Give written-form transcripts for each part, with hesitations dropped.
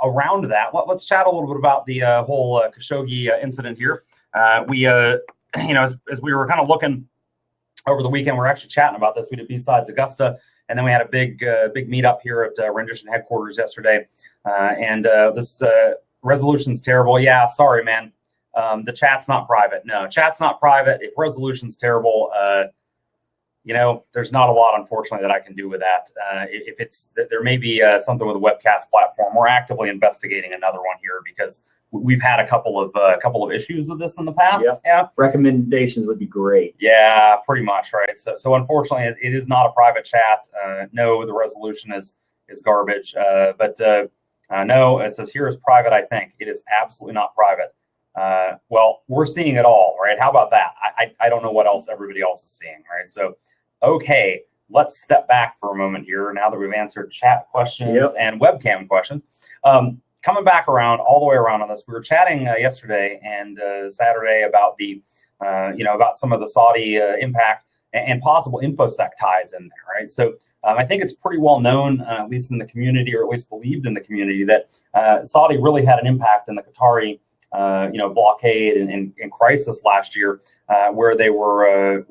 around that, let's chat a little bit about the whole Khashoggi incident here. We, as we were kind of looking over the weekend, we're actually chatting about this. We did B-Sides Augusta, and then we had a big meetup here at Rendition headquarters yesterday. And this resolution's terrible. Yeah, sorry, man. The chat's not private. No, chat's not private. If resolution's terrible, there's not a lot, unfortunately, that I can do with that. If it's, there may be something with a webcast platform. We're actively investigating another one here because we've had a couple of issues with this in the past. Yeah. Recommendations would be great. Yeah, pretty much, right? So unfortunately, it is not a private chat. No, the resolution is garbage. But no, it says here is private. I think it is absolutely not private. Well, we're seeing it all, right? How about that? I don't know what else everybody else is seeing, right? So, okay, let's step back for a moment here now that we've answered chat questions and webcam questions. Coming back around, all the way around on this, we were chatting yesterday and Saturday about the, about some of the Saudi impact and possible Infosec ties in there, right? So I think it's pretty well known, at least in the community, or at least believed in the community, that Saudi really had an impact in the Qatari blockade and crisis last year, where they were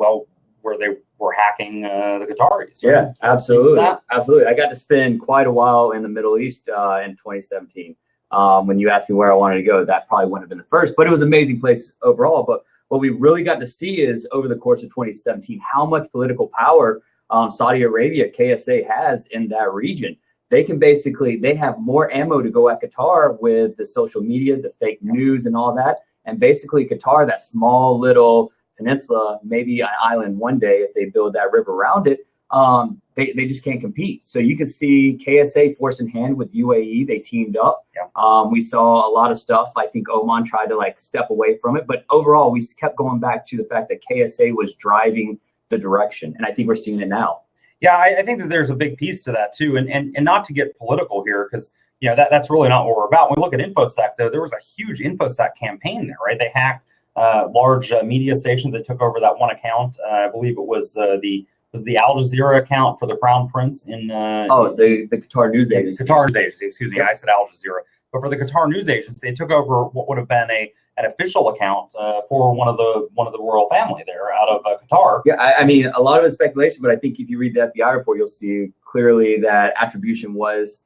hacking the Qataris. Right? Yeah, absolutely, absolutely. I got to spend quite a while in the Middle East in 2017. When you asked me where I wanted to go, that probably wouldn't have been the first, but it was an amazing place overall. But what we really got to see is over the course of 2017, how much political power Saudi Arabia, KSA, has in that region. They have more ammo to go at Qatar with the social media, the fake news and all that. And basically Qatar, that small little peninsula, maybe an island one day if they build that river around it, they just can't compete. So you can see KSA force in hand with UAE. They teamed up. Yeah. We saw a lot of stuff. I think Oman tried to step away from it. But overall, we kept going back to the fact that KSA was driving the direction. And I think we're seeing it now. Yeah, I think that there's a big piece to that too, and not to get political here, because that's really not what we're about. When we look at Infosec, though, there was a huge Infosec campaign there, right? They hacked large media stations. They took over that one account. I believe it was the Al Jazeera account for the Crown Prince in the Qatar news agency. Qatar news agency, excuse me. Yep. I said Al Jazeera, but for the Qatar news agency, they took over what would have been an official account for one of the royal family there out of Qatar. Yeah, I mean, a lot of it's speculation, but I think if you read the FBI report, you'll see clearly that attribution was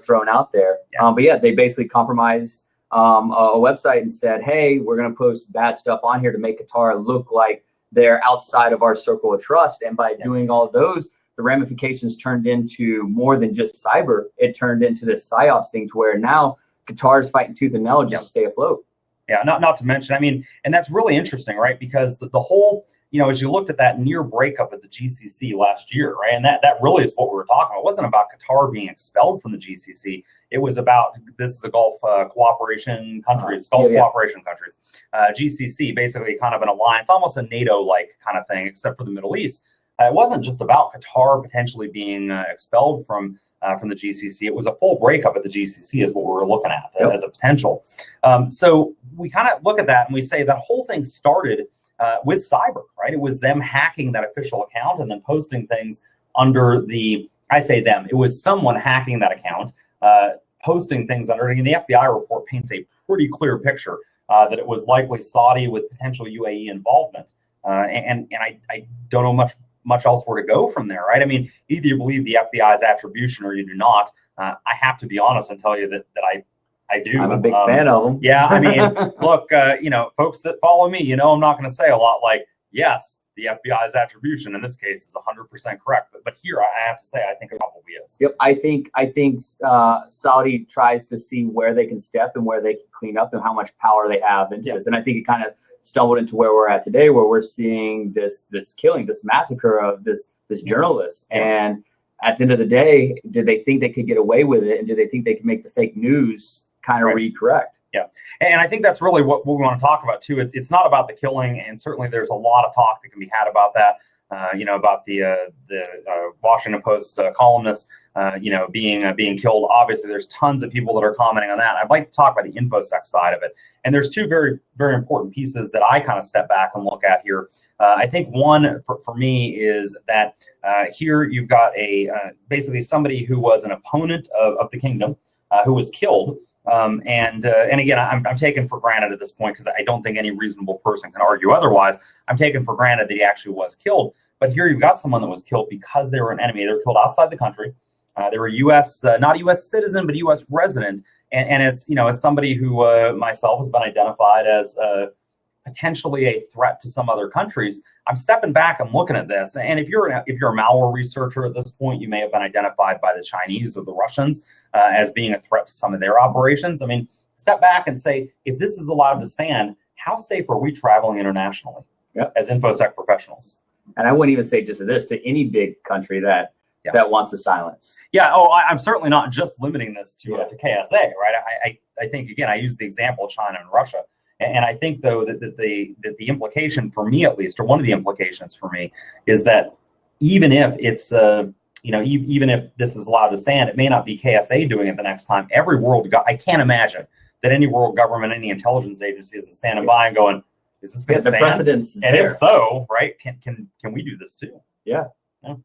thrown out there. Yeah. But yeah, they basically compromised a website and said, hey, we're going to post bad stuff on here to make Qatar look like they're outside of our circle of trust. And by doing all of those, the ramifications turned into more than just cyber. It turned into this PSYOPs thing to where now Qatar is fighting tooth and nail just to stay afloat. Yeah, not to mention, I mean, and that's really interesting, right? Because the whole, as you looked at that near breakup at the GCC last year, right? And that really is what we were talking about. It wasn't about Qatar being expelled from the GCC. It was about, this is the Gulf cooperation countries, cooperation countries. GCC, basically kind of an alliance, almost a NATO-like kind of thing, except for the Middle East. It wasn't just about Qatar potentially being expelled from the GCC. It was a full breakup at the GCC is what we were looking at as a potential. So we kind of look at that and we say that whole thing started with cyber, right? It was them hacking that official account and then posting things under I say them, it was someone hacking that account, posting things under it. And the FBI report paints a pretty clear picture that it was likely Saudi with potential UAE involvement. And I don't know much else where to go from there, right? I mean, either you believe the FBI's attribution or you do not. I have to be honest and tell you that I do. I'm a big fan of them. Yeah, I mean, look, folks that follow me, I'm not going to say a lot like, yes, the FBI's attribution in this case is 100% correct. But here, I have to say, I think it probably is. Yep, I think Saudi tries to see where they can step and where they can clean up and how much power they have into this. And I think it kind of stumbled into where we're at today, where we're seeing this killing, this massacre of this journalist. And at the end of the day, did they think they could get away with it? And do they think they can make the fake news kind of recorrect? Yeah. And I think that's really what we want to talk about too. It's not about the killing, and certainly there's a lot of talk that can be had about that. About the Washington Post columnist, being killed. Obviously, there's tons of people that are commenting on that. I'd like to talk about the Infosec side of it. And there's two very, very important pieces that I kind of step back and look at here. I think one for me is that here you've got basically somebody who was an opponent of the kingdom who was killed And again, I'm taking for granted at this point, because I don't think any reasonable person can argue otherwise. I'm taking for granted that he actually was killed. But here you've got someone that was killed because they were an enemy. They were killed outside the country. They were U.S. Not a U.S. citizen, but a U.S. resident. And as as somebody who myself has been identified as potentially a threat to some other countries, I'm stepping back and looking at this. And if you're a malware researcher at this point, you may have been identified by the Chinese or the Russians as being a threat to some of their operations. I mean, step back and say, if this is allowed to stand, how safe are we traveling internationally as InfoSec professionals? And I wouldn't even say just this to any big country that wants to silence. Yeah. Oh, I'm certainly not just limiting this to KSA, right? I think, again, I use the example of China and Russia. And I think, though, that the implication for me, at least, or one of the implications for me, is that even if it's, even if this is allowed to stand, it may not be KSA doing it the next time. Every I can't imagine that any world government, any intelligence agency isn't standing by and going, is this going to stand? The precedence is and there. If so, right, can we do this too? Yeah.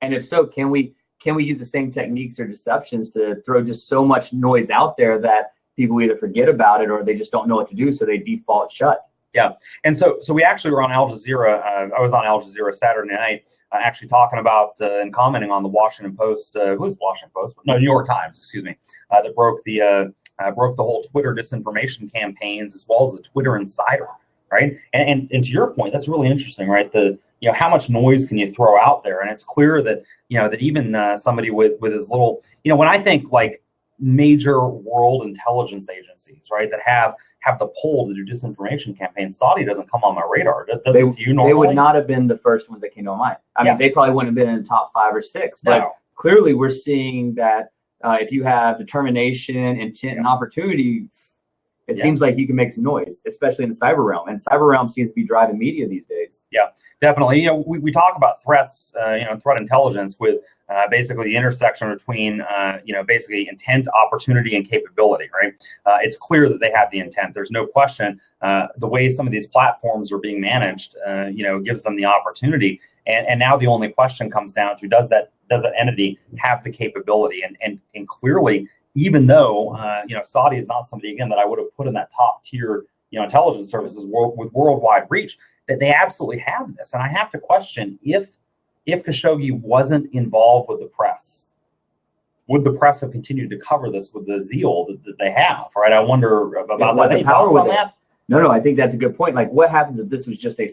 And if so, can we use the same techniques or deceptions to throw just so much noise out there that people either forget about it or they just don't know what to do, so they default shut? Yeah. And so we actually were on Al Jazeera. I was on Al Jazeera Saturday night, actually talking about and commenting on the Washington Post. Who's Washington Post? No, New York Times, excuse me, that broke the whole Twitter disinformation campaigns, as well as the Twitter Insider, right? And to your point, that's really interesting, right? How much noise can you throw out there? And it's clear that that even somebody with as little, when I think like major world intelligence agencies, right, that have the pull to do disinformation campaigns, Saudi doesn't come on my radar. Does it to you normally? They would not have been the first ones that came to mind. I mean, they probably wouldn't have been in the top 5 or 6. But clearly, we're seeing that if you have determination, intent, and opportunity, it seems like you can make some noise, especially in the cyber realm. And cyber realm seems to be driving media these days. Yeah, definitely. We talk about threats, threat intelligence with basically the intersection between, basically intent, opportunity, and capability, right? It's clear that they have the intent. There's no question. The way some of these platforms are being managed, gives them the opportunity. And now the only question comes down to, does that entity have the capability? And clearly, even though, Saudi is not somebody, again, that I would have put in that top tier, intelligence services with worldwide reach, that they absolutely have this. And I have to question, if Khashoggi wasn't involved with the press, would the press have continued to cover this with the zeal that they have, right? I wonder about that. Any thoughts on that? No, I think that's a good point. Like, what happens if this was just a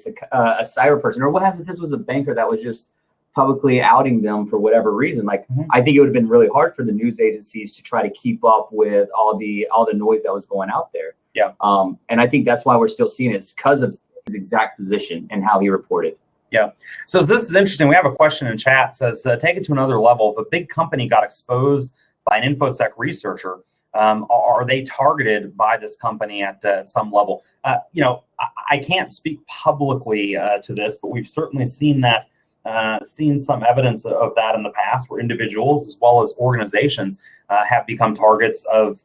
cyber person, or what happens if this was a banker that was just publicly outing them for whatever reason? Like, I think it would have been really hard for the news agencies to try to keep up with all the noise that was going out there. Yeah. And I think that's why we're still seeing it. It's because of his exact position and how he reported. Yeah. So this is interesting. We have a question in chat. It says, take it to another level. If a big company got exposed by an InfoSec researcher, are they targeted by this company at some level? I can't speak publicly to this, but we've certainly seen that, seen some evidence of that in the past, where individuals as well as organizations have become targets of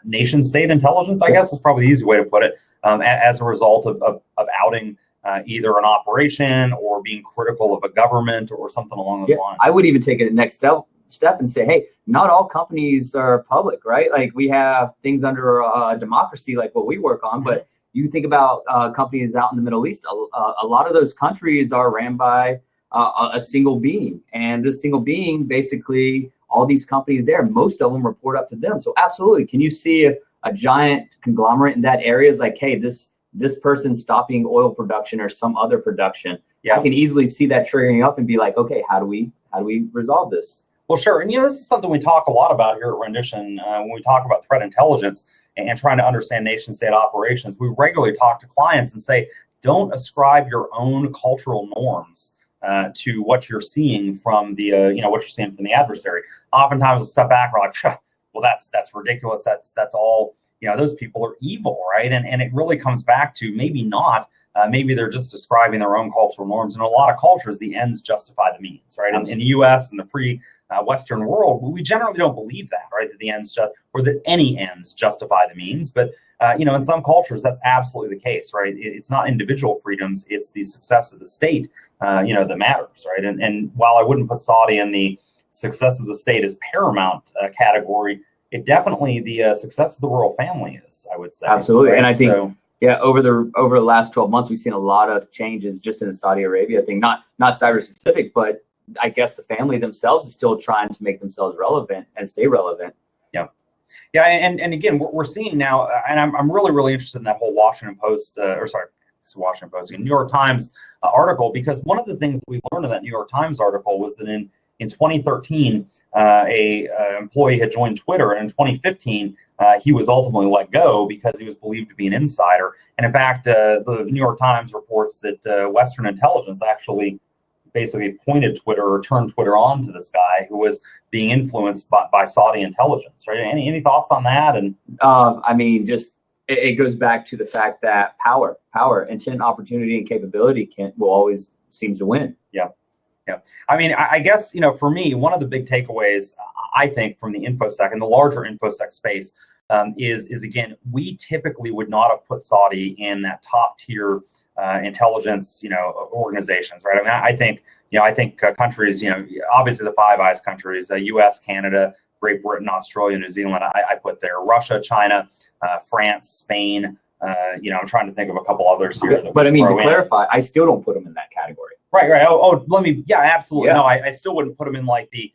nation state intelligence, I guess is probably the easy way to put it, as a result of outing either an operation or being critical of a government or something along those lines. I would even take it the next step and say, hey, not all companies are public, right? Like, we have things under a democracy like what we work on, but you think about companies out in the Middle East, a lot of those countries are ran by a single being. And this single being, basically, all these companies there, most of them report up to them. So absolutely, can you see if a giant conglomerate in that area is like, hey, this person's stopping oil production or some other production? I can easily see that triggering up and be like, okay, how do we resolve this? Well, sure. And, this is something we talk a lot about here at Rendition when we talk about threat intelligence and trying to understand nation-state operations. We regularly talk to clients and say, don't ascribe your own cultural norms to what you're seeing from the, what you're seeing from the adversary. Oftentimes we'll step back, we're like, well, that's ridiculous. That's all, those people are evil, right? And it really comes back to maybe not. Maybe they're just describing their own cultural norms. In a lot of cultures, the ends justify the means, right? In the U.S. and the free Western world, we generally don't believe that, right? That the ends or that any ends justify the means. But in some cultures, that's absolutely the case, right? It's not individual freedoms; it's the success of the state, that matters, right? And while I wouldn't put Saudi in the success of the state as paramount category, it definitely the success of the royal family is, I would say. Absolutely, right? and I think So, yeah, over the last 12 months, we've seen a lot of changes just in Saudi Arabia thing. Not cyber specific, but I guess the family themselves is still trying to make themselves relevant and stay relevant. Yeah, and again, we're seeing now, and I'm really interested in that whole Washington Post, Washington Post, New York Times article, because one of the things we learned in that New York Times article was that in 2013, a employee had joined Twitter, and in 2015, he was ultimately let go because he was believed to be an insider. And in fact, the New York Times reports that Western intelligence actually basically pointed Twitter or turned Twitter on to this guy who was being influenced by Saudi intelligence, right? Any thoughts on that? And I mean, just it goes back to the fact that power, intent, opportunity, and capability will always seems to win. Yeah. I mean, I guess, for me, one of the big takeaways, I think, from the Infosec and the larger Infosec space is again, we typically would not have put Saudi in that top tier intelligence, organizations, right? I mean, I think countries, obviously the Five Eyes countries, U.S., Canada, Great Britain, Australia, New Zealand, I put there, Russia, China, France, Spain. I'm trying to think of a couple others here. But I mean, to clarify, I still don't put them in that category. Right. Absolutely. Yeah. No, I still wouldn't put them in like the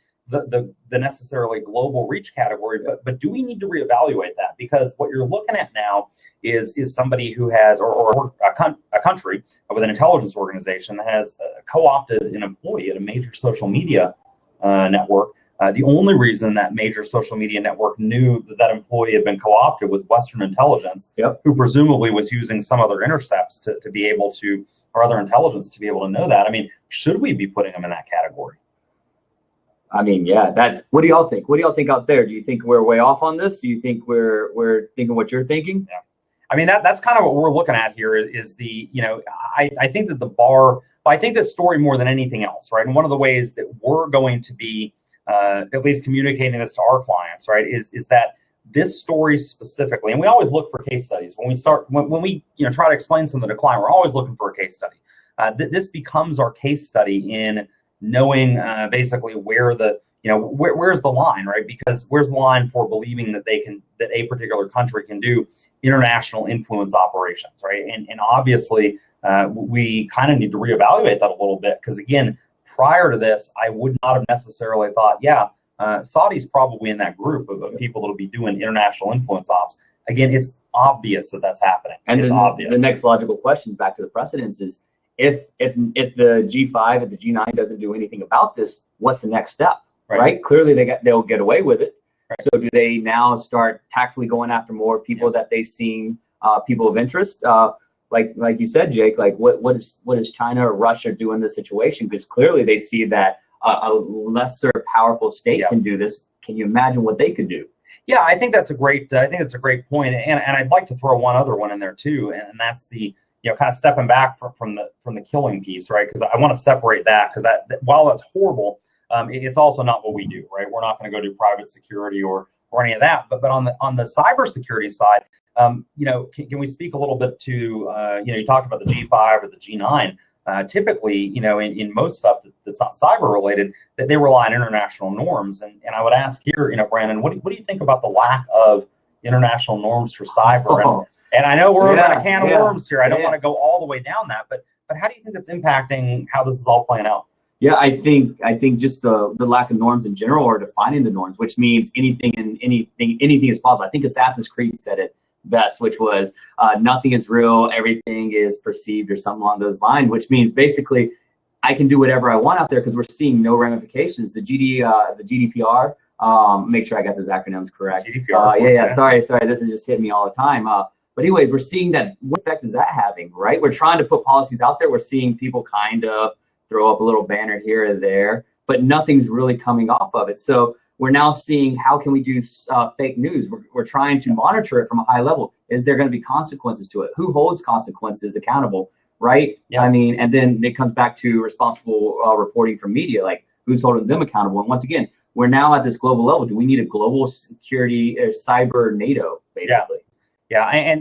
necessarily global reach category, but do we need to reevaluate that? Because what you're looking at now is somebody who has, or a country with an intelligence organization that has co-opted an employee at a major social media network. The only reason that major social media network knew that employee had been co-opted was Western intelligence, who presumably was using some other intercepts to be able to, or other intelligence to be able to know that. I mean, should we be putting them in that category? I mean, yeah, what do y'all think? What do y'all think out there? Do you think we're way off on this? Do you think we're thinking what you're thinking? Yeah. I mean, that's kind of what we're looking at here is the, I think that the bar, I think this story more than anything else, right? And one of the ways that we're going to be at least communicating this to our clients, right, is that this story specifically, and we always look for case studies when we try to explain something to a client, we're always looking for a case study. This becomes our case study in knowing basically where where's the line, right? Because where's the line for believing that that a particular country can do international influence operations, right? And obviously we kind of need to reevaluate that a little bit, because again, prior to this, I would not have necessarily thought, Saudi's probably in that group of people that'll be doing international influence ops. Again, it's obvious that that's happening. And it's obvious. The next logical question back to the precedents is, if the G5 and the G9 doesn't do anything about this, what's the next step? Right? Clearly they'll get away with it. Right. So do they now start tactfully going after more people that they seem people of interest? Like you said, Jake, like what is China or Russia doing in this situation? Because clearly they see that a lesser powerful state can do this. Can you imagine what they could do? Yeah, I think that's a great point, and I'd like to throw one other one in there too, and that's the kind of stepping back from the killing piece, right? Because I want to separate that, because that while that's horrible, it's also not what we do, right? We're not going to go do private security or any of that, but on the cybersecurity side. Can we speak a little bit to, you talked about the G5 or the G9. Typically, in most stuff that's not cyber related, that they rely on international norms. And I would ask here, Brandon, what do you think about the lack of international norms for cyber? And I know we're on a can of worms here. I don't want to go all the way down that, but how do you think that's impacting how this is all playing out? Yeah, I think just the lack of norms in general, or defining the norms, which means anything is possible. I think Assassin's Creed said it best, which was nothing is real, everything is perceived, or something along those lines, which means basically I can do whatever I want out there, because we're seeing no ramifications. The GDPR, make sure I got those acronyms correct. GDPR, sorry, this is just hitting me all the time. But anyways, we're seeing that. What effect is that having, right? We're trying to put policies out there. We're seeing people kind of throw up a little banner here or there, but nothing's really coming off of it. So we're now seeing, how can we do fake news? We're trying to monitor it from a high level. Is there going to be consequences to it? Who holds consequences accountable, right? Yeah. I mean, and then it comes back to responsible reporting from media, like who's holding them accountable. And once again, we're now at this global level. Do we need a global security cyber NATO, basically? Yeah.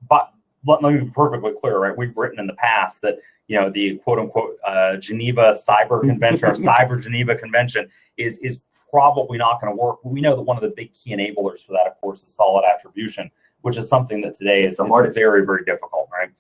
But let me be perfectly clear, right? We've written in the past that, the quote unquote Geneva Cyber Convention or Cyber Geneva Convention is probably not going to work. But we know that one of the big key enablers for that, of course, is solid attribution, which is something that today is very, very difficult, right?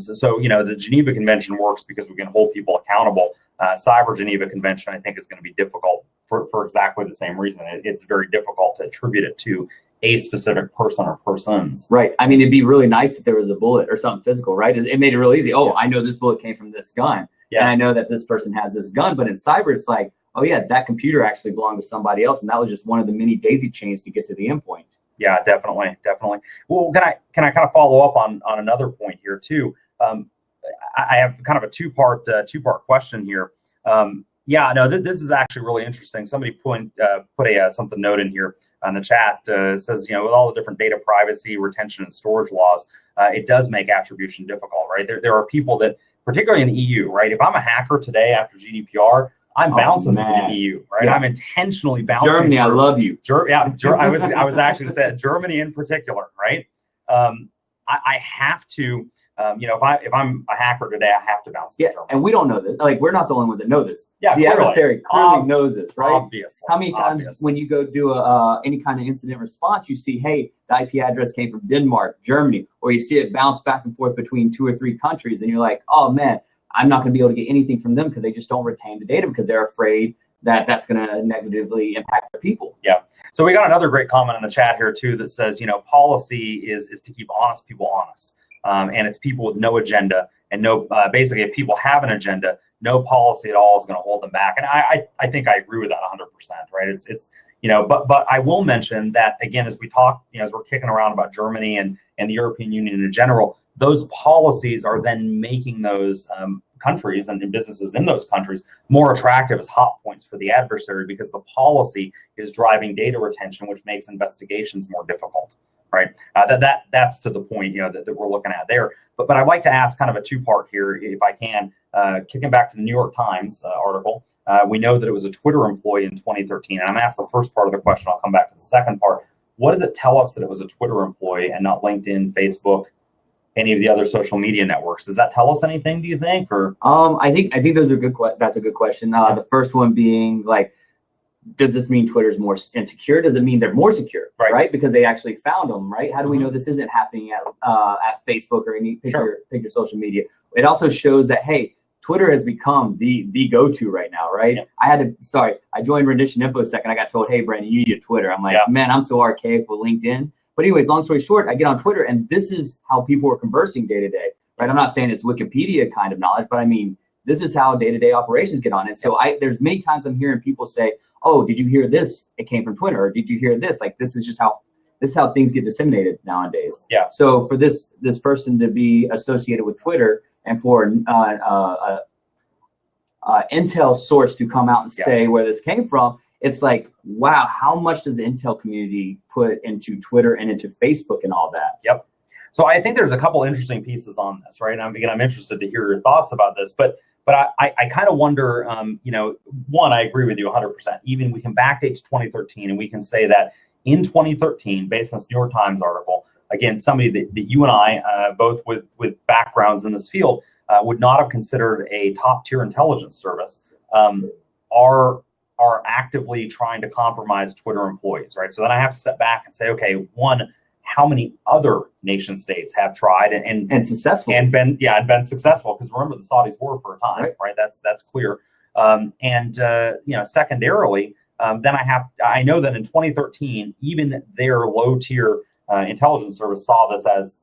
So the Geneva Convention works because we can hold people accountable. Cyber Geneva Convention, I think, is going to be difficult for exactly the same reason. It's very difficult to attribute it to a specific person or persons. Right. I mean, it'd be really nice if there was a bullet or something physical, right? It made it real easy. Oh, I know this bullet came from this gun. Yeah. And I know that this person has this gun. But in cyber, it's like, oh, yeah, that computer actually belonged to somebody else. And that was just one of the many daisy chains to get to the endpoint. Yeah, definitely. Well, can I kind of follow up on another point here, too? I have kind of a two-part question here. This is actually really interesting. Somebody put a something note in here on the chat. Says, with all the different data privacy, retention, and storage laws, it does make attribution difficult, right? There are people that, particularly in the EU, right? If I'm a hacker today after GDPR, I'm bouncing to the EU, right? Yeah. I'm intentionally bouncing. Germany, I love you. I was actually going to say Germany in particular, right? I have to. If I'm a hacker today, I have to bounce. Yeah, and we don't know this. Like, we're not the only ones that know this. Yeah, the adversary clearly knows this, right? Obviously. How many times when you go do any kind of incident response, you see, hey, the IP address came from Denmark, Germany, or you see it bounce back and forth between 2 or 3 countries, and you're like, oh man, I'm not going to be able to get anything from them because they just don't retain the data because they're afraid that that's going to negatively impact their people. Yeah. So we got another great comment in the chat here too that says, policy is to keep honest people honest. And it's people with no agenda and basically if people have an agenda, no policy at all is going to hold them back. And I think I agree with that 100%, right? It's but I will mention that again, as we talk, as we're kicking around about Germany and the European Union in general, those policies are then making those countries and businesses in those countries more attractive as hot points for the adversary because the policy is driving data retention, which makes investigations more difficult. Right. That's to the point, that we're looking at there. But I'd like to ask kind of a two-part here, if I can, kicking back to the New York Times article. We know that it was a Twitter employee in 2013. And I'm asked the first part of the question. I'll come back to the second part. What does it tell us that it was a Twitter employee and not LinkedIn, Facebook, any of the other social media networks? Does that tell us anything, do you think? Or I think those are good. That's a good question. The first one being like, does this mean Twitter's more insecure? Does it mean they're more secure, right? Because they actually found them, right? How do we know this isn't happening at Facebook or any pick your social media? It also shows that, hey, Twitter has become the go-to right now, right? Yeah. I joined Rendition Infosec and I got told, hey, Brandon, you need a Twitter. I'm like, man, I'm so archaic with LinkedIn. But anyways, long story short, I get on Twitter and this is how people are conversing day to day, right? I'm not saying it's Wikipedia kind of knowledge, but I mean, this is how day-to-day operations get on it. So there's many times I'm hearing people say, oh, did you hear this? It came from Twitter. Or did you hear this? Like, this is how things get disseminated nowadays. Yeah. So for this person to be associated with Twitter and for Intel source to come out and say where this came from, it's like, wow, how much does the Intel community put into Twitter and into Facebook and all that? Yep. So I think there's a couple interesting pieces on this, right? And I'm interested to hear your thoughts about this, but I kind of wonder, one, I agree with you 100%. Even we can backdate to 2013 and we can say that in 2013, based on this New York Times article, again, somebody that you and I, both with backgrounds in this field, would not have considered a top tier intelligence service, are actively trying to compromise Twitter employees, right? So then I have to step back and say, okay, one, how many other nation states have tried and successful and been successful? Because remember, the Saudis were for a time, right? That's clear. Secondarily, then I know that in 2013, even their low tier intelligence service saw this as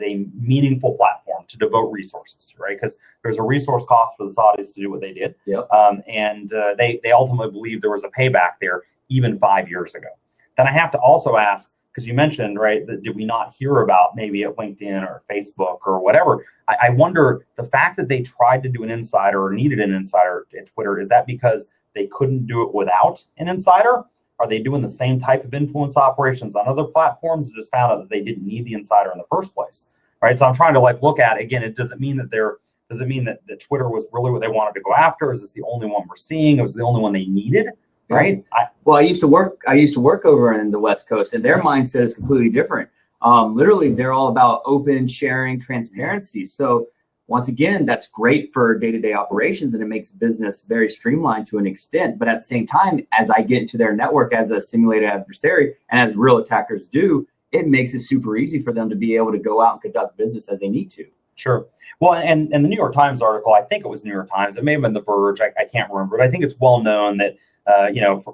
a meaningful platform to devote resources to, right? Because there's a resource cost for the Saudis to do what they did, they ultimately believe there was a payback there even 5 years ago. Then I have to also ask, because you mentioned, right, that did we not hear about maybe at LinkedIn or Facebook or whatever? I wonder, the fact that they tried to do an insider or needed an insider at Twitter, is that because they couldn't do it without an insider? Are they doing the same type of influence operations on other platforms and just found out that they didn't need the insider in the first place, right? So I'm trying to look at, again, it doesn't mean that that Twitter was really what they wanted to go after. Is this the only one we're seeing? It was the only one they needed? Right. I used to work over in the West Coast, and their mindset is completely different. Literally, they're all about open sharing, transparency. So once again, that's great for day-to-day operations, and it makes business very streamlined to an extent. But at the same time, as I get into their network as a simulated adversary, and as real attackers do, it makes it super easy for them to be able to go out and conduct business as they need to. Sure. Well, and the New York Times article, I think it was New York Times, it may have been The Verge, I can't remember, but I think it's well known that,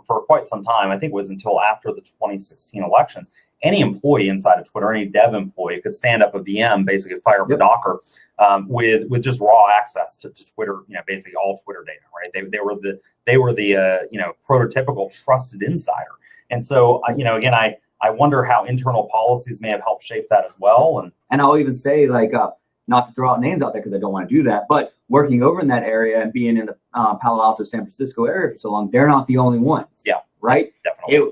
for quite some time, I think it was until after the 2016 elections, any employee inside of Twitter, any dev employee could stand up a VM, basically fire up a Docker, with just raw access to Twitter, basically all Twitter data, right? They were the prototypical trusted insider. And so, again, I wonder how internal policies may have helped shape that as well. And I'll even say, like, not to throw out names out there because I don't want to do that, but working over in that area and being in the Palo Alto, San Francisco area for so long, they're not the only ones. Yeah, right. Definitely.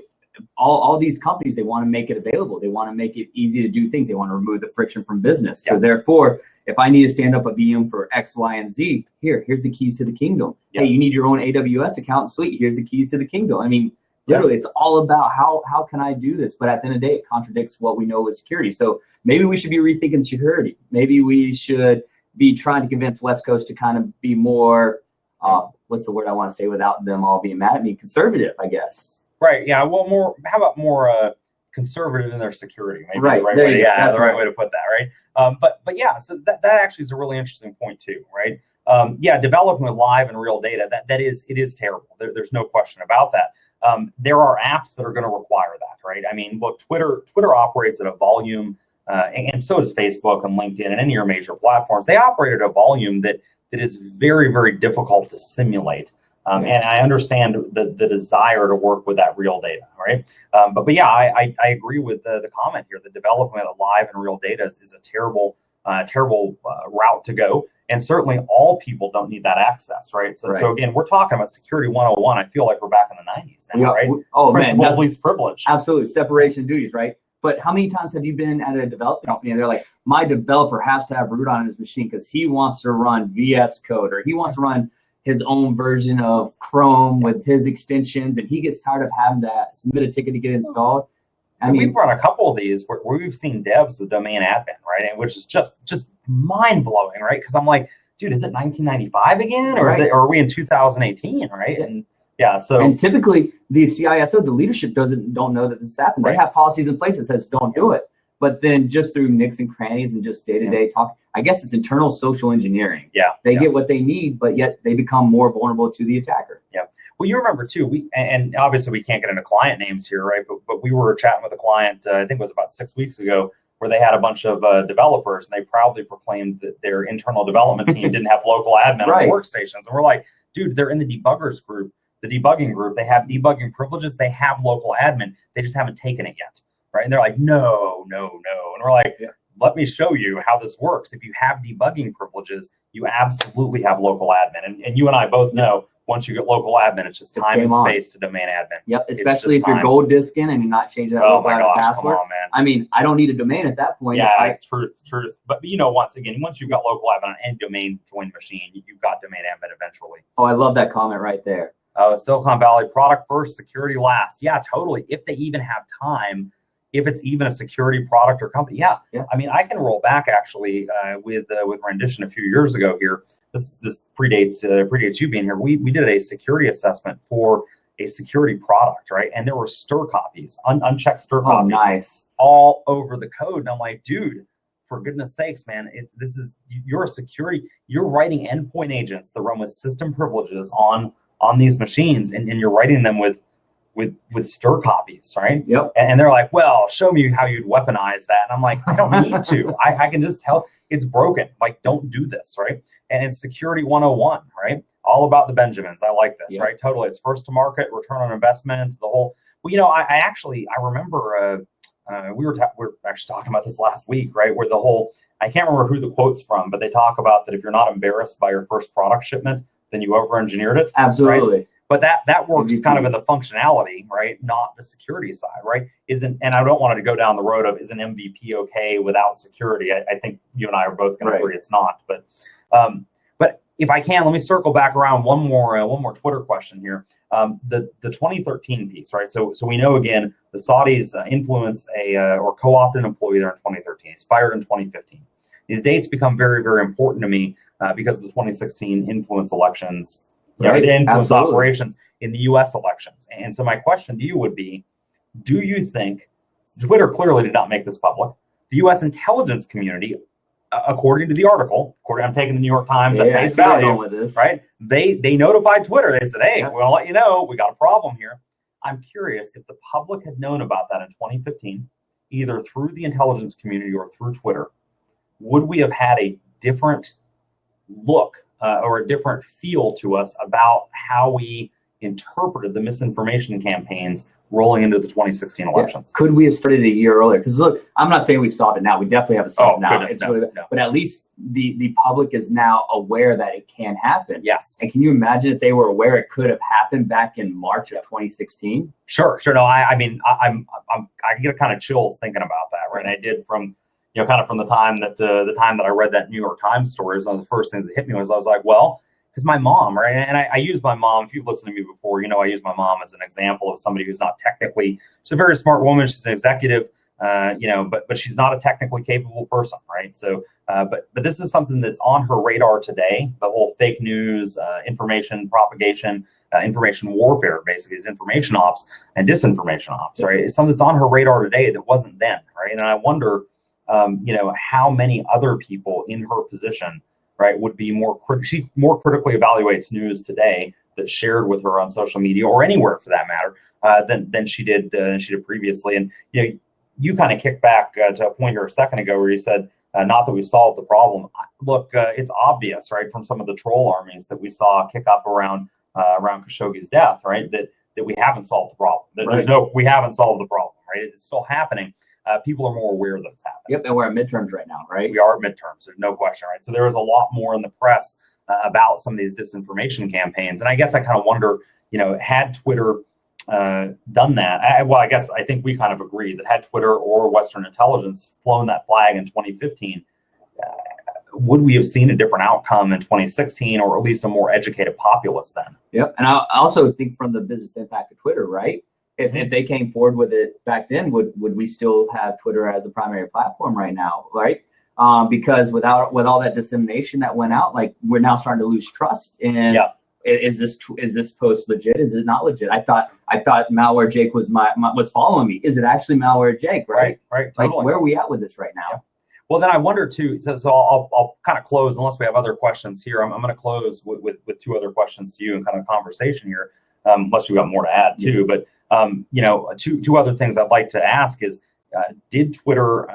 All these companies, they want to make it available. They want to make it easy to do things. They want to remove the friction from business. Yeah. So therefore, if I need to stand up a VM for X, Y, and Z, here's the keys to the kingdom. Yeah. Hey, you need your own AWS account? Sweet. Here's the keys to the kingdom. I mean, literally, it's all about how can I do this? But at the end of the day, it contradicts what we know with security. So maybe we should be rethinking security. Maybe we should be trying to convince West Coast to kind of be more, what's the word I want to say without them all being mad at me? Conservative, I guess. Right. Yeah. Well, how about more conservative in their security? Maybe right. The right way. Yeah, the right way to put that. Right. But yeah. So that actually is a really interesting point too. Right. Developing with live and real data. It is terrible. There's no question about that. There are apps that are going to require that. Right. I mean, look, Twitter operates at a volume, and so does Facebook and LinkedIn and any of your major platforms. They operate at a volume that is very, very difficult to simulate. And I understand the desire to work with that real data, right? But yeah, I agree with the comment here. The development of live and real data is a terrible route to go. And certainly all people don't need that access, right? So again, we're talking about security 101. I feel like we're back in the 90s now, right? Oh, Principle man. of least privilege. Absolutely. Separation of duties, right? But how many times have you been at a development company and they're like, my developer has to have root on his machine because he wants to run VS Code, or he wants to run his own version of Chrome with his extensions, and he gets tired of having to submit a ticket to get installed. I mean, we've run a couple of these where we've seen devs with domain admin, right? And which is just mind blowing, right? Because I'm like, dude, is it 1995 again, or or are we in 2018, right? And and typically the CISO, the leadership don't know that this is happening. They have policies in place that says don't do it. But then just through nicks and crannies and just day-to-day talk, I guess it's internal social engineering. They get what they need, but yet they become more vulnerable to the attacker. Yeah. Well, you remember too, and obviously we can't get into client names here, right? But we were chatting with a client, I think it was about 6 weeks ago, where they had a bunch of developers, and they proudly proclaimed that their internal development team didn't have local admin on the workstations. And we're like, dude, they're in the debuggers group, the debugging group. They have debugging privileges. They have local admin. They just haven't taken it yet. Right. And they're like, no. And we're like, let me show you how this works. If you have debugging privileges, you absolutely have local admin. And you and I both know once you get local admin, it's just time and space to domain admin. Yep. Especially if you're gold disking and you're not changing that local admin password. Come on, man. I mean, I don't need a domain at that point. Yeah, truth. But once you've got local admin on any domain joined machine, you've got domain admin eventually. Oh, I love that comment right there. Silicon Valley, product first, security last. Yeah, totally. If they even have time. If it's even a security product or company, I mean, I can roll back actually with Rendition a few years ago here. This predates you being here. We did a security assessment for a security product, right? And there were stir copies, unchecked stir copies, nice, all over the code. And I'm like, dude, for goodness sakes, man, you're a security. You're writing endpoint agents that run with system privileges on these machines, and you're writing them with stir copies, right? Yep. And they're like, well, show me how you'd weaponize that. And I'm like, I don't need to. I can just tell it's broken. Like, don't do this, right? And it's security 101, right? All about the Benjamins. I like this, right? Totally. It's first to market, return on investment, the whole. Well, I remember we were actually talking about this last week, right? Where the whole, I can't remember who the quote's from, but they talk about that if you're not embarrassed by your first product shipment, then you over-engineered it. Absolutely. Right? But that works MVP. Kind of in the functionality, right? Not the security side, right? And I don't want it to go down the road of is an MVP okay without security? I think you and I are both going to agree it's not. But if I can, let me circle back around one more Twitter question here. The 2013 piece, right? So we know again the Saudis influenced or co-opted an employee there in 2013. He's fired in 2015. these dates become very, very important to me because of the 2016 influence elections, Right. the influence Absolutely. operations in the U.S. elections. And so my question to you would be, do you think Twitter clearly did not make this public? The U.S. intelligence community, according to the article, I'm taking the New York Times at face value, with this. right? They notified Twitter. They said, hey, Yeah. we're going to let you know we got a problem here. I'm curious if the public had known about that in 2015, either through the intelligence community or through Twitter, would we have had a different look or a different feel to us about how we interpreted the misinformation campaigns rolling into the 2016 elections? Could we have started a year earlier? Because look, I'm not saying we've solved it now. We definitely haven't solved it now. Goodness, It's no, really, no. But at least the public is now aware that it can happen. Yes. And can you imagine if they were aware it could have happened back in March of 2016? Sure. No, I get kind of chills thinking about that, right? And I did from, kind of from the time that I read that New York Times story. One of the first things that hit me was I was like, well, because my mom, right? And I use my mom. If you've listened to me before, I use my mom as an example of somebody who's not technically. She's a very smart woman. She's an executive, but she's not a technically capable person, right? So, but this is something that's on her radar today. The whole fake news, information propagation, information warfare, basically, is information ops and disinformation ops, right? It's something that's on her radar today that wasn't then, right? And I wonder, how many other people in her position, right, would be she more critically evaluates news today that's shared with her on social media or anywhere for that matter than she did previously. And you kind of kicked back to a point here a second ago where you said not that we've solved the problem. Look, it's obvious, right, from some of the troll armies that we saw kick up around Khashoggi's death, right, that we haven't solved the problem. We haven't solved the problem, right? It's still happening. People are more aware that it's happening. Yep, and we're at midterms right now, right? We are at midterms. There's no question, right? So there was a lot more in the press about some of these disinformation campaigns. And I guess I kind of wonder, had Twitter done that, I think we kind of agree that had Twitter or Western intelligence flown that flag in 2015, would we have seen a different outcome in 2016 or at least a more educated populace then? Yep, and I also think from the business impact of Twitter, right? If they came forward with it back then, would we still have Twitter as a primary platform right now, right? Because with all that dissemination that went out, like we're now starting to lose trust. And is this post legit? Is it not legit? I thought Malware Jake was was following me. Is it actually Malware Jake? Right. Right. Like Totally. where are we at with this right now? Yeah. Well, then I wonder too. So I'll kind of close unless we have other questions here. I'm going to close with two other questions to you and kind of conversation here. Unless you got more to add too, but. Two other things I'd like to ask is, did Twitter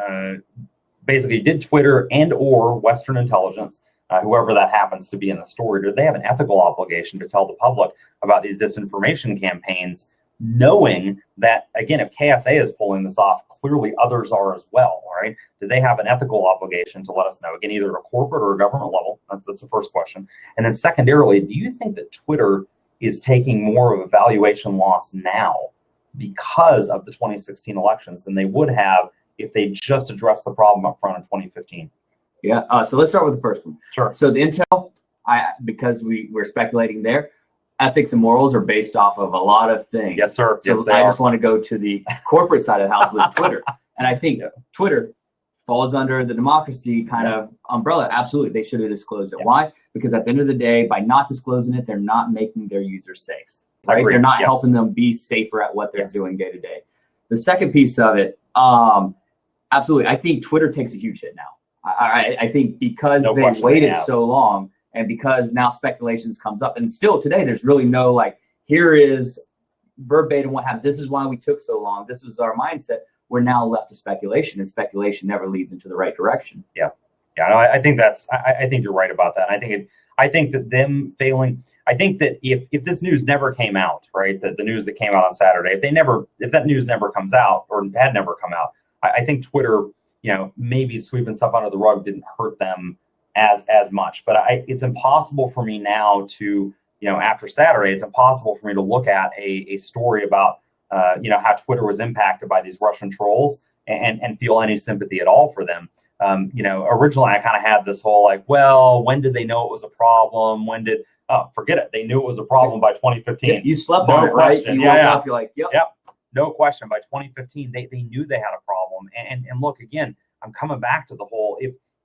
and or Western intelligence, whoever that happens to be in the story, do they have an ethical obligation to tell the public about these disinformation campaigns, knowing that, again, if KSA is pulling this off, clearly others are as well, right? Do they have an ethical obligation to let us know, again, either at a corporate or a government level? That's the first question. And then secondarily, do you think that Twitter is taking more of a valuation loss now because of the 2016 elections than they would have if they just addressed the problem up front in 2015? Yeah. So let's start with the first one. Sure. So the intel, because we're speculating there, ethics and morals are based off of a lot of things. Yes, sir. So yes, I just want to go to the corporate side of the house with Twitter. And I think Twitter falls under the democracy kind of umbrella. Absolutely. They should have disclosed it. Yeah. Why? Because at the end of the day, by not disclosing it, they're not making their users safe. Right? Agreed. They're not Yes. helping them be safer at what they're doing day to day. The second piece of it, absolutely. I think Twitter takes a huge hit now. I think because No they question waited they have. so long and because now speculations comes up and still today, there's really no here is verbatim what happened. This is why we took so long. This was our mindset. We're now left to speculation, and speculation never leads into the right direction. Yeah. No, I think I think you're right about that. I think that them failing. I think that if this news never came out, right, the news that came out on Saturday, if that news never comes out or had never come out, I think Twitter, maybe sweeping stuff under the rug didn't hurt them as much. But it's impossible for me now to, after Saturday, it's impossible for me to look at a story about, how Twitter was impacted by these Russian trolls and feel any sympathy at all for them. Originally I kind of had this whole when did they know it was a problem? Forget it. They knew it was a problem by 2015. Yeah, you slept No on it, right? question. You woke up, you're like, yep. No question. By 2015, they knew they had a problem. And look, again, I'm coming back to the whole,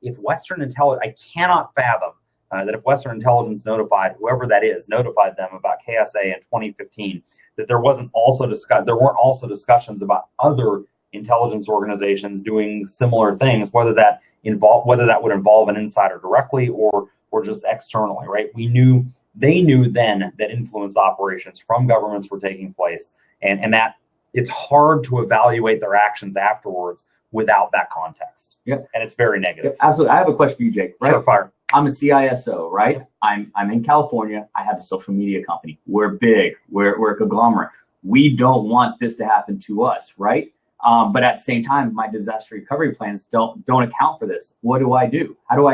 if Western intelligence, I cannot fathom that if Western intelligence notified whoever that is, notified them about KSA in 2015, that there weren't also discussions about other intelligence organizations doing similar things, whether that would involve an insider directly or just externally, right? They knew then that influence operations from governments were taking place, and that it's hard to evaluate their actions afterwards without that context. Yep. And it's very negative. Yep, absolutely. I have a question for you, Jake. Right? Sure, fire. I'm a CISO, right? I'm in California. I have a social media company. We're big. We're a conglomerate. We don't want this to happen to us, right? But at the same time, my disaster recovery plans don't account for this. What do I do? How do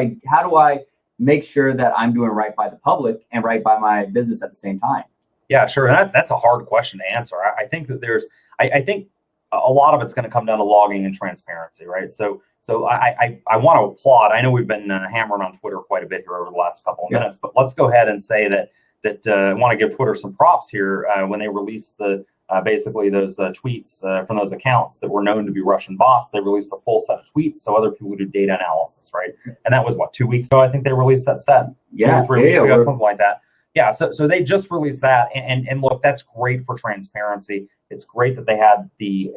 I make sure that I'm doing right by the public and right by my business at the same time? Yeah, sure. That's a hard question to answer. I think that I think a lot of it's going to come down to logging and transparency, right? So I want to applaud. I know we've been hammering on Twitter quite a bit here over the last couple of minutes, but let's go ahead and say that I want to give Twitter some props here when they released basically those tweets from those accounts that were known to be Russian bots. They released the full set of tweets so other people would do data analysis, right? And that was 2 weeks ago. I think they released that set. 2 or 3 weeks ago, something like that. Yeah, so they just released that, and look, that's great for transparency. It's great that they had the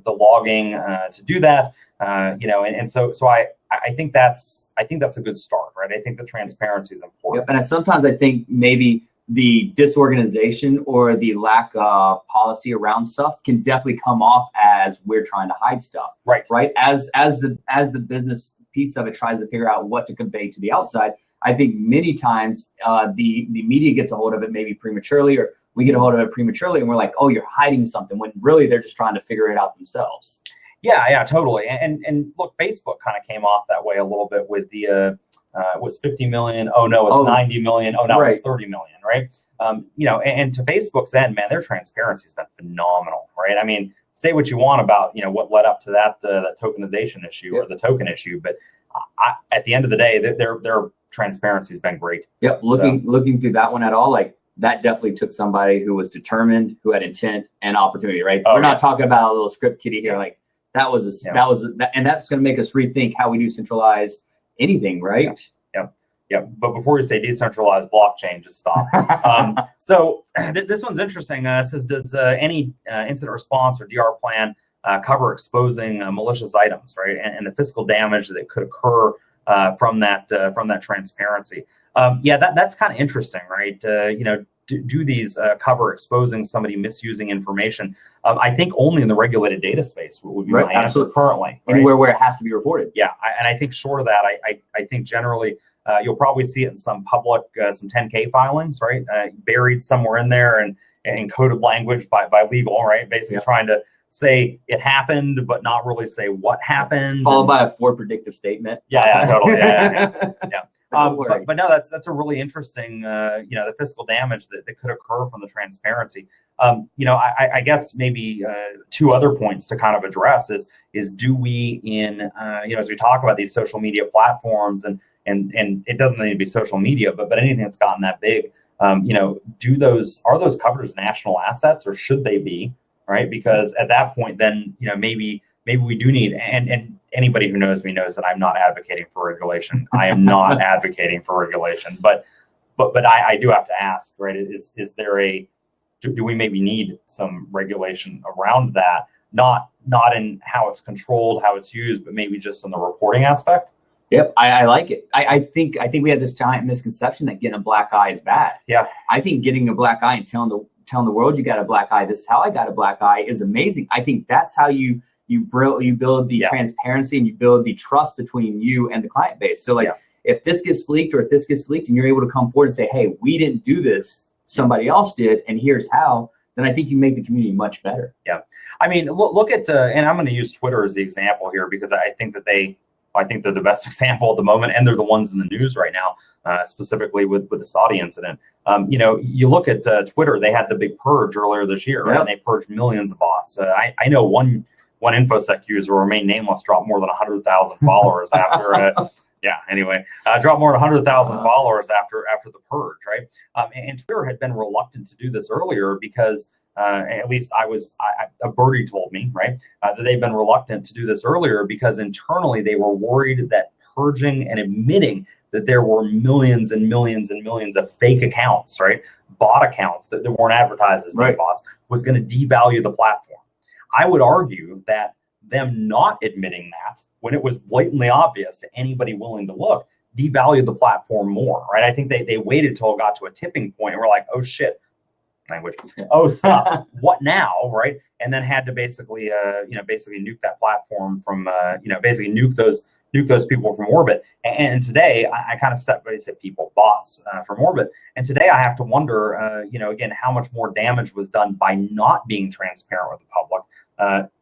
logging to do that, and so I think that's a good start, right? I think the transparency is important. Yep. And sometimes I think maybe the disorganization or the lack of policy around stuff can definitely come off as we're trying to hide stuff, right? As the business piece of it tries to figure out what to convey to the outside. I think many times the media gets a hold of it maybe prematurely, or we get a hold of it prematurely, and we're like, oh, you're hiding something, when really they're just trying to figure it out themselves. Yeah, totally. And look, Facebook kind of came off that way a little bit with the it was 50 million. Oh no, it's 90 million. Oh, now it's 30 million, right? And to Facebook's end, man, their transparency has been phenomenal, right? I mean, say what you want about what led up to that tokenization issue or the token issue, but at the end of the day, their transparency has been great. Yep. Looking through that one at all, like that definitely took somebody who was determined, who had intent and opportunity, right? We're not talking about a little script kiddie here. Like and that's going to make us rethink how we do centralize anything, right? Yep. But before you say decentralized blockchain, just stop. So this one's interesting. It says, does any incident response or DR plan cover exposing malicious items, right? And the physical damage that could occur from that transparency. That's kind of interesting, right? Do these cover exposing somebody misusing information? I think only in the regulated data space would be my answer currently. Right? Anywhere where it has to be reported. Yeah, and I think short of that, I think generally you'll probably see it in some public, some 10K filings, right? Buried somewhere in there and encoded language by legal, right? Basically trying to say it happened, but not really say what happened. Followed by a for predictive statement. Yeah, totally. Yeah. But no, that's a really interesting, the fiscal damage that could occur from the transparency. I guess maybe two other points to kind of address is do we as we talk about these social media platforms and it doesn't need to be social media, but anything that's gotten that big, are those covered as national assets, or should they be, right? Because at that point, then maybe we do need, and anybody who knows me knows that I'm not advocating for regulation. I am not advocating for regulation, but I do have to ask, right? Is there do we maybe need some regulation around that? Not in how it's controlled, how it's used, but maybe just in the reporting aspect. Yep, I like it. I think we have this giant misconception that getting a black eye is bad. Yeah, I think getting a black eye and telling the world you got a black eye, this is how I got a black eye, is amazing. I think that's how you build the transparency and you build the trust between you and the client base. So if this gets leaked and you're able to come forward and say, hey, we didn't do this, somebody else did, and here's how, then I think you make the community much better. Yeah. I mean, look at, and I'm going to use Twitter as the example here because I think they're the best example at the moment, and they're the ones in the news right now, specifically with the Saudi incident. You look at Twitter, they had the big purge earlier this year, right? And they purged millions of bots. I know one Infosec user, will remain nameless, dropped more than 100,000 followers after. Dropped more than 100,000 followers after the purge, right? And Twitter had been reluctant to do this earlier because, at least a birdie told me, right, that they've been reluctant to do this earlier because internally they were worried that encouraging and admitting that there were millions and millions and millions of fake accounts, right? Bot accounts that weren't advertised as being bots, was going to devalue the platform. I would argue that them not admitting that when it was blatantly obvious to anybody willing to look, devalued the platform more, right? I think they waited till it got to a tipping point and were like, oh shit, language, oh stuff, what now, right? And then had to basically, basically nuke that platform from, basically nuke those people from orbit. And today, I kind of stepped back and said people, bots from orbit. And today I have to wonder, again, how much more damage was done by not being transparent with the public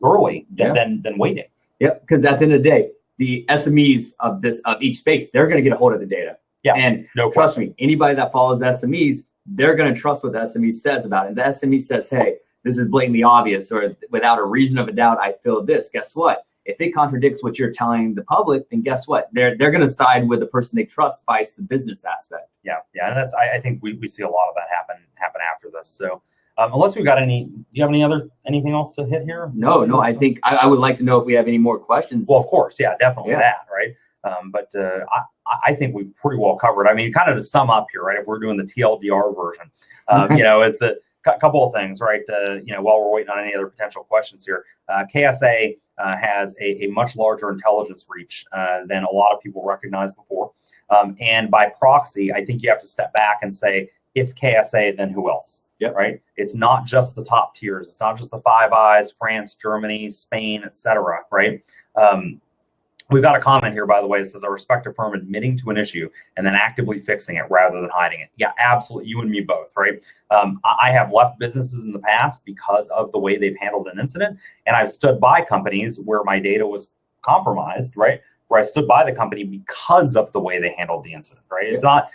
early than waiting. Yeah, because at the end of the day, the SMEs of each space, they're going to get a hold of the data. Yeah, and trust me, anybody that follows the SMEs, they're going to trust what the SME says about it. The SME says, hey, this is blatantly obvious, or without a reason of a doubt, I feel this. Guess what? If it contradicts what you're telling the public, then guess what? They're going to side with the person they trust by the business aspect. Yeah, and that's I think we see a lot of that happen after this. So unless we've got do you have anything else to hit here? No. I think I would like to know if we have any more questions. Well, of course, yeah, definitely that, right? But I think we've pretty well covered. I mean, kind of to sum up here, right? If we're doing the TLDR version, is the couple of things, right? While we're waiting on any other potential questions here, KSA has a much larger intelligence reach than a lot of people recognized before. And by proxy, I think you have to step back and say, if KSA, then who else? Yep. Right? It's not just the top tiers. It's not just the Five Eyes, France, Germany, Spain, etc. Right? We've got a comment here, by the way. It says, a respective firm admitting to an issue and then actively fixing it rather than hiding it. Yeah, absolutely. You and me both, right? I have left businesses in the past because of the way they've handled an incident. And I've stood by companies where my data was compromised, right? Where I stood by the company because of the way they handled the incident, right? It's not,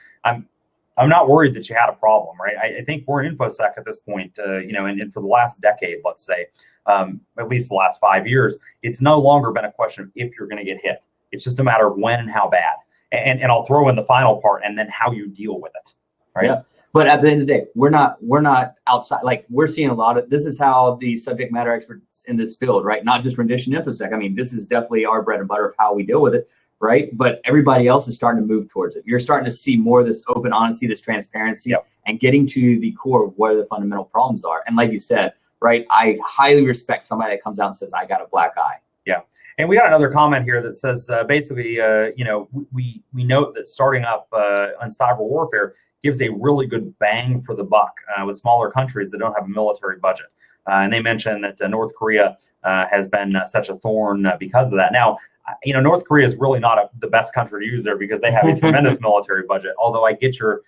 I'm not worried that you had a problem, right? I think we're in InfoSec at this point, and for the last decade, let's say, at least the last 5 years, it's no longer been a question of if you're going to get hit. It's just a matter of when and how bad. And I'll throw in the final part, and then how you deal with it, right? Yeah. But at the end of the day, we're not outside. Like, we're seeing a lot of, this is how the subject matter experts in this field, right? Not just rendition InfoSec. I mean, this is definitely our bread and butter of how we deal with it, right? But everybody else is starting to move towards it. You're starting to see more of this open honesty, this transparency, and getting to the core of where the fundamental problems are. And like you said, right, I highly respect somebody that comes out and says, I got a black eye. Yeah. And we got another comment here that says, basically, we note that starting up on cyber warfare gives a really good bang for the buck with smaller countries that don't have a military budget. And they mentioned that North Korea has been such a thorn because of that. Now, North Korea is really not the best country to use there because they have a tremendous military budget. Although I get your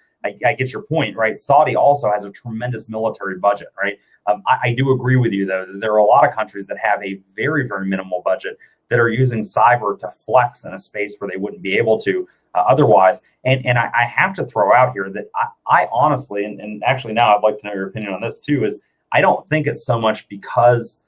point, right? Saudi also has a tremendous military budget, right? I do agree with you, though, that there are a lot of countries that have a very, very minimal budget that are using cyber to flex in a space where they wouldn't be able to otherwise. And I have to throw out here that I honestly, and actually now I'd like to know your opinion on this too, is I don't think it's so much because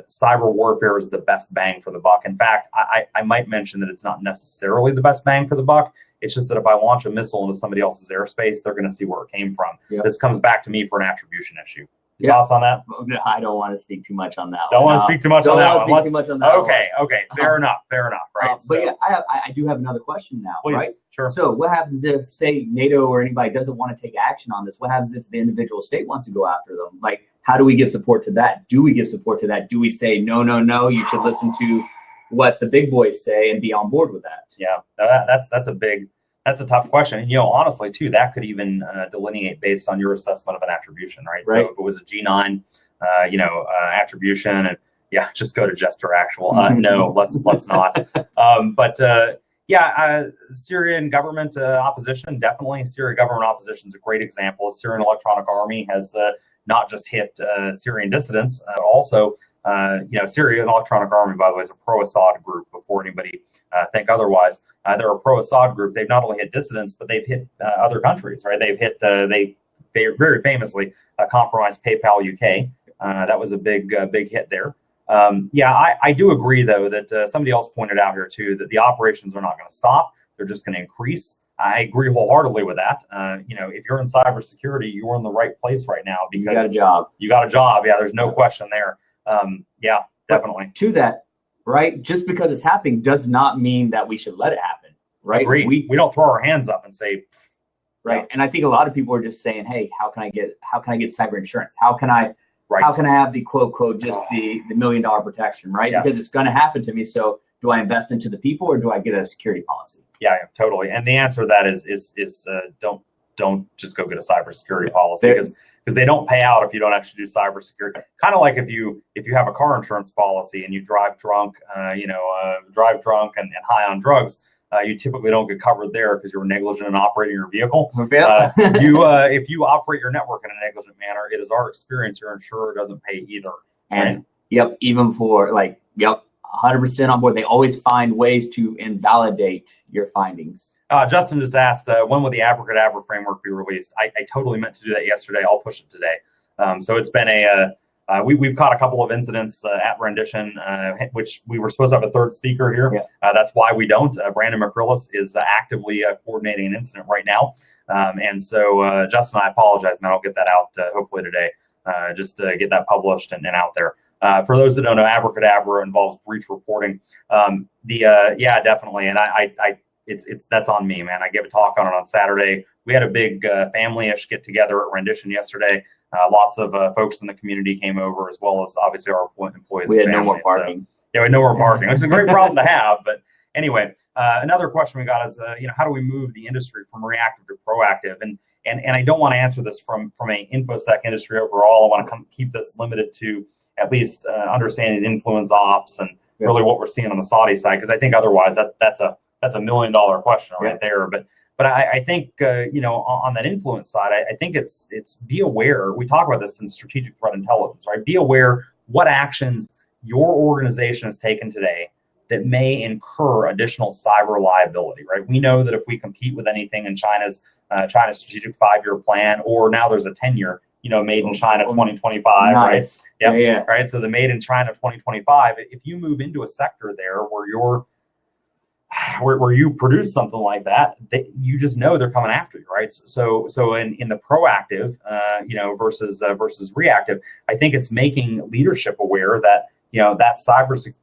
cyber warfare is the best bang for the buck. In fact, I might mention that it's not necessarily the best bang for the buck. It's just that if I launch a missile into somebody else's airspace, they're going to see where it came from. Yep. This comes back to me for an attribution issue. Thoughts on that? I don't want to speak too much on that. Don't want to speak too much on that one. Too much on that okay. Fair enough. Right. But yeah, I do have another question now. Please. Right? Sure. So what happens if, say, NATO or anybody doesn't want to take action on this? What happens if the individual state wants to go after them? Like, how do we give support to that? Do we give support to that? Do we say, no, you should listen to what the big boys say and be on board with that? Yeah, that's a tough question. And, honestly, too, that could even delineate based on your assessment of an attribution, right? So if it was a G9, attribution, and just go to Jester Actual. No, let's not. Syrian government opposition, definitely. Syrian government opposition is a great example. The Syrian Electronic Army has not just hit Syrian dissidents, also, Syrian Electronic Army, by the way, is a pro-Assad group before anybody think otherwise. They're a pro-Assad group. They've not only hit dissidents, but they've hit other countries, right? They've hit, they very famously compromised PayPal UK. That was a big hit there. I do agree, though, that somebody else pointed out here, too, that the operations are not going to stop. They're just going to increase. I agree wholeheartedly with that. If you're in cybersecurity, you're in the right place right now because you got a job. You got a job. Yeah, there's no question there. Definitely. But to that, right? Just because it's happening does not mean that we should let it happen, right? Agreed. We don't throw our hands up and say, right. Yeah. And I think a lot of people are just saying, hey, how can I get cyber insurance? How can I have the quote just the $1 million protection, right? Yes. Because it's going to happen to me. So do I invest into the people or do I get a security policy? Yeah, totally. And the answer to that is don't just go get a cybersecurity policy because they don't pay out if you don't actually do cybersecurity. Kind of like if you have a car insurance policy and you drive drunk, and high on drugs, you typically don't get covered there because you were negligent in operating your vehicle. If you operate your network in a negligent manner, it is our experience your insurer doesn't pay either. And even for 100% on board. They always find ways to invalidate your findings. Justin just asked, when will the abracadabra framework be released? I totally meant to do that yesterday. I'll push it today. So it's been we've caught a couple of incidents at Rendition, which we were supposed to have a third speaker here. Yeah. That's why we don't. Brandon McCrillis is actively coordinating an incident right now. And so, Justin, I apologize, man. I'll get that out hopefully today, just to get that published and out there. For those that don't know, abracadabra involves breach reporting. Definitely. And it's that's on me, man. I gave a talk on it on Saturday. We had a big family-ish get together at Rendition yesterday. Lots of folks in the community came over, as well as obviously our employees. We had no more parking. So, we had no more parking. It's a great problem to have. But anyway, another question we got is, how do we move the industry from reactive to proactive? And I don't want to answer this from a infosec industry overall. I want to keep this limited to at least understanding influence ops and really what we're seeing on the Saudi side, because I think otherwise that's a $1 million question right there. But I think on that influence side, I think it's be aware. We talk about this in strategic threat intelligence, right? Be aware what actions your organization has taken today that may incur additional cyber liability, right? We know that if we compete with anything in China's strategic 5-year plan, or now there's a 10-year, made in China 2025, nice. Right? Yep. Yeah. Right. So the made in China 2025, if you move into a sector there where you produce something like that, you just know they're coming after you, right? So in the proactive, versus reactive, I think it's making leadership aware that that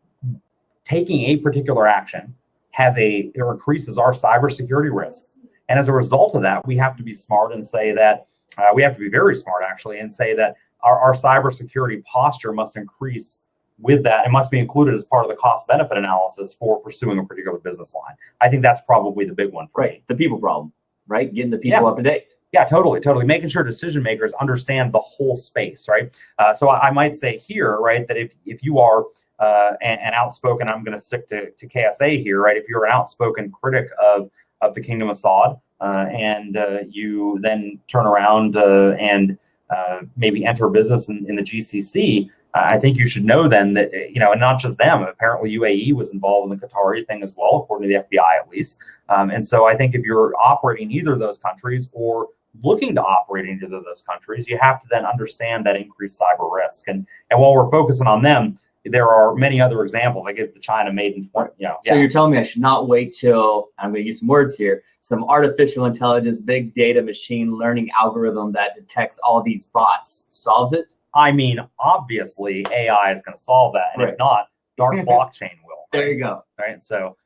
taking a particular action increases our cybersecurity risk, and as a result of that, we have to be smart and say that we have to be very smart actually, and say that our cybersecurity posture must increase with that. It must be included as part of the cost-benefit analysis for pursuing a particular business line. I think that's probably the big one. Right, the people problem, right? Getting the people up to date. Yeah, totally. Making sure decision makers understand the whole space, right? So I might say here, right, that if you are an outspoken, I'm going to stick to KSA here, right? If you're an outspoken critic of the Kingdom of Saud, and you then turn around and maybe enter business in the GCC, I think you should know then that, and not just them, apparently UAE was involved in the Qatari thing as well, according to the FBI at least. And so I think if you're operating either of those countries or looking to operate in either of those countries, you have to then understand that increased cyber risk. And while we're focusing on them, there are many other examples. I get the China made in, So you're telling me I should not wait till, I'm going to use some words here, some artificial intelligence, big data, machine learning algorithm that detects all these bots solves it? I mean, obviously, AI is going to solve that, and if not, dark blockchain will. There you go. Right. So,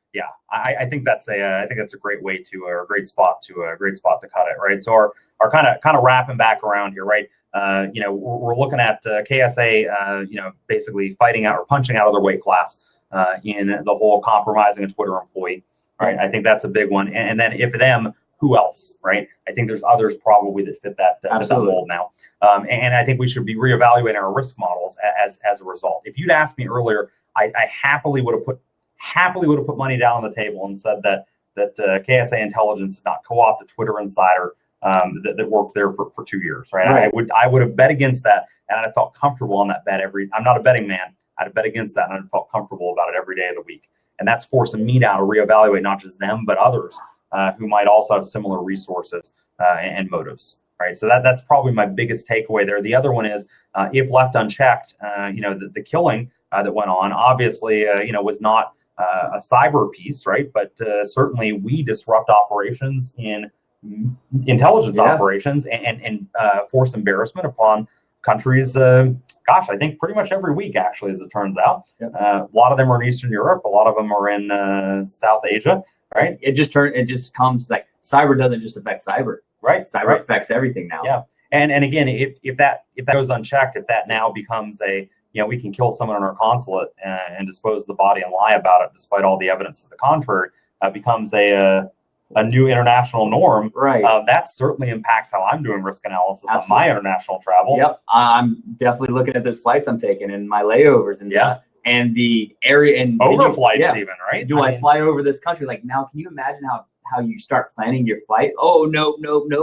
I think that's a great way to, or a great spot to cut it. Right. So our kind of wrapping back around here, right? We're looking at KSA, basically fighting out or punching out of their weight class in the whole compromising a Twitter employee. Right. I think that's a big one. And then if them, who else? Right. I think there's others probably that fit that mold now. And I think we should be reevaluating our risk models as a result. If you'd asked me earlier, I happily would have put money down on the table and said that KSA Intelligence did not co-opt a Twitter insider that worked there for 2 years. Right? I would have bet against that, and I felt comfortable on that bet I'm not a betting man. I'd bet against that, and I felt comfortable about it every day of the week. And that's forcing me now to reevaluate not just them but others who might also have similar resources and motives. Right, so that's probably my biggest takeaway there. The other one is, if left unchecked, the killing that went on obviously, was not a cyber piece, right? But certainly we disrupt operations in intelligence operations and force embarrassment upon countries. Gosh, I think pretty much every week, actually, as it turns out. Yep. A lot of them are in Eastern Europe. A lot of them are in South Asia. Right. It just comes like cyber doesn't just affect cyber. Right. Cyber affects everything now. Yeah. And again, if that goes unchecked, if that now becomes a, we can kill someone in our consulate and dispose of the body and lie about it, despite all the evidence to the contrary, becomes a new international norm. Right. That certainly impacts how I'm doing risk analysis Absolutely. on my international travel. Yep. I'm definitely looking at those flights I'm taking and my layovers and and the area and overflights even, right? Do I fly over this country? Like now, can you imagine how you start planning your flight? Oh, nope.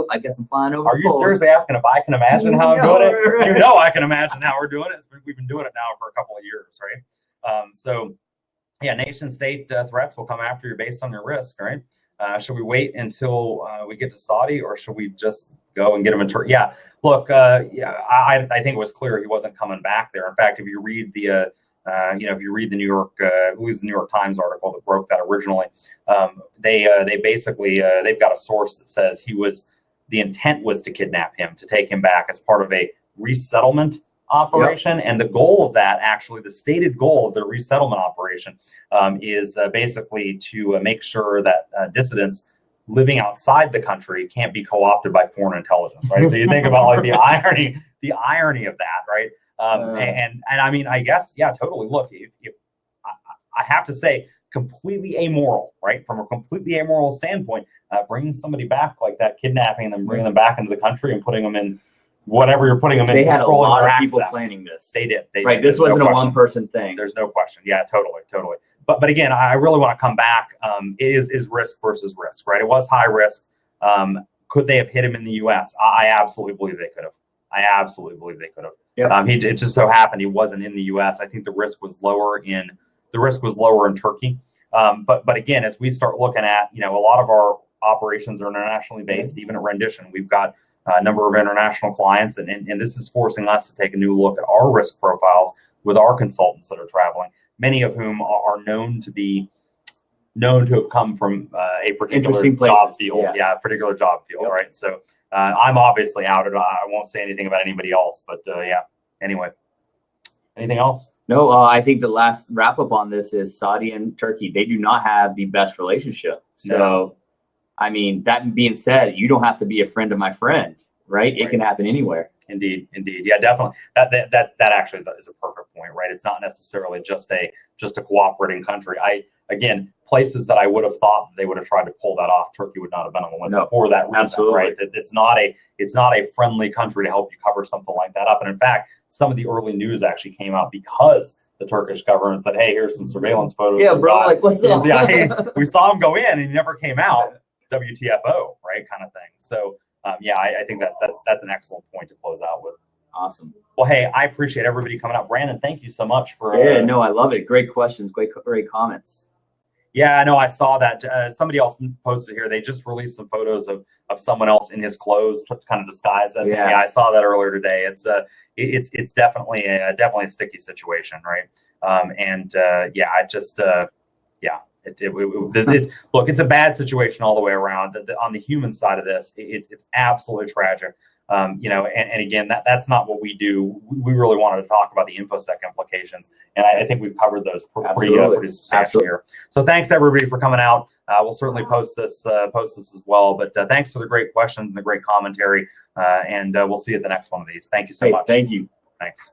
I guess I'm flying over. Are you seriously asking if I can imagine how I'm doing it? You know I can imagine how we're doing it. We've been doing it now for a couple of years, right? So, nation state threats will come after you based on your risk, right? Should we wait until we get to Saudi, or should we just go and get him in Turkey? Yeah, look, I think it was clear he wasn't coming back there. In fact, if you read the if you read the New York Times article that broke that originally, they basically they've got a source that says the intent was to kidnap him, to take him back as part of a resettlement operation. Yep. And the goal of that, actually, the stated goal of the resettlement operation is basically to make sure that dissidents living outside the country can't be co-opted by foreign intelligence, right? So you think about like the irony of that, right? And I mean, I guess, totally. Look, if I have to say, completely amoral, right? From a completely amoral standpoint, bringing somebody back like that, kidnapping them, bringing them back into the country and putting them in whatever you're putting them in. They had a lot of people planning this. They did. Right. This wasn't a one-person thing. There's no question. Yeah, totally. But again, I really want to come back. Is risk versus risk, right? It was high risk. Could they have hit him in the U.S.? I absolutely believe they could have. Yep. It just so happened he wasn't in the U.S. I think the risk was lower in Turkey. But again, as we start looking at, a lot of our operations are internationally based. Even at Rendition, we've got a number of international clients, and this is forcing us to take a new look at our risk profiles with our consultants that are traveling. Many of whom are known to have come from a particular job field. Yeah, a particular job field, right? So I'm obviously outed. I won't say anything about anybody else, but anyway. Anything else? No, I think the last wrap up on this is Saudi and Turkey. They do not have the best relationship. So, no. I mean, that being said, you don't have to be a friend of my friend, right? It can happen anywhere. Indeed. Yeah, definitely. That actually is a perfect point, right? It's not necessarily just a cooperating country. Again, places that I would have thought they would have tried to pull that off, Turkey would not have been on the list for that reason, absolutely. Right? It's not a friendly country to help you cover something like that up. And in fact, some of the early news actually came out because the Turkish government said, "Hey, here's some surveillance photos." Yeah, bro, like what's up? We saw him go in, and he never came out. WTFO, right? Kind of thing. So, I think that's an excellent point to close out with. Awesome. Well, hey, I appreciate everybody coming out. Brandon, thank you so much for. I love it. Great questions. Great comments. Yeah, I know. I saw that somebody else posted here. They just released some photos of someone else in his clothes, kind of disguised as him. Yeah, I saw that earlier today. It's definitely a sticky situation, right? It's a bad situation all the way around. On the human side of this, it's absolutely tragic. And again, that's not what we do. We really wanted to talk about the Infosec implications, and I think we've covered those pretty substantially here. So thanks everybody for coming out. We'll certainly post this as well. But thanks for the great questions and the great commentary, and we'll see you at the next one of these. Thank you so much. Thank you. Thanks.